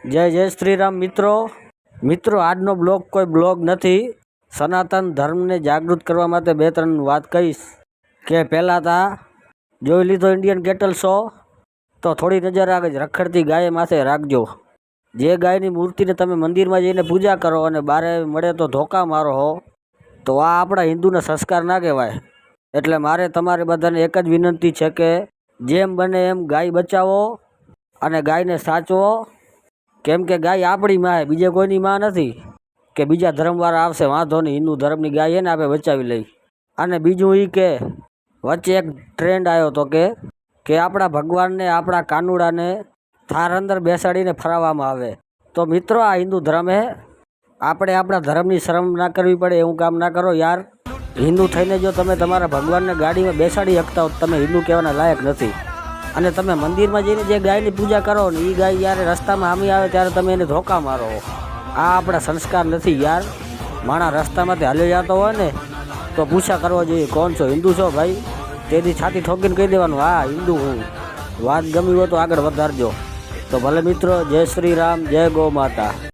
જય જય શ્રી રામ મિત્રો આજનો બ્લોગ કોઈ બ્લોગ નથી। સનાતન ધર્મને જાગૃત કરવા માટે બે ત્રણ વાત કહીશ કે પહેલાં તા જોઈ લીધો ઇન્ડિયન કેટલ શો, તો થોડી નજર આગળ રખડતી ગાય માથે રાખજો। જે ગાયની મૂર્તિને તમે મંદિરમાં જઈને પૂજા કરો અને બારે મળે તો ધોકા મારો હો, તો આ આપણા હિન્દુના સંસ્કાર ના કહેવાય। એટલે મારે તમારે બધાને એક જ વિનંતી છે કે જેમ બને એમ ગાય બચાવો અને ગાયને સાચવો, કેમ કે ગાય આપણી માં, બીજે કોઈની માં નથી કે બીજા ધર્મવાળા આવશે વાંધો નહીં, હિન્દુ ધર્મની ગાય એને આપણે બચાવી લઈ। અને બીજું એ કે વચ્ચે એક ટ્રેન્ડ આવ્યો હતો કે આપણા ભગવાનને, આપણા કાનુડાને થાર અંદર બેસાડીને ફરાવવામાં આવે। તો મિત્રો, આ હિન્દુ ધર્મ હે, આપણે આપણા ધર્મની શરમ ના કરવી પડે એવું કામ ના કરો યાર। હિન્દુ થઈને જો તમે તમારા ભગવાનને ગાડીમાં બેસાડી શકતા હો, તમે હિન્દુ કહેવાના લાયક નથી। અને તમે મંદિરમાં જઈને જે ગાયની પૂજા કરો ને, એ ગાય જ્યારે રસ્તામાં હામી આવે ત્યારે તમે એને ધોકા મારો, આ આપણા સંસ્કાર નથી યાર। માણા રસ્તામાંથી હાલ્યો જતો હોય ને તો પૂછા કરવા જોઈએ કોણ છો, હિન્દુ છો ભાઈ? તેથી છાતી ઠોકીને કહી દેવાનું હા હિન્દુ હું। વાત ગમી હોય તો આગળ વધારજો। તો ભલે મિત્રો, જય શ્રી રામ, જય ગૌ માતા।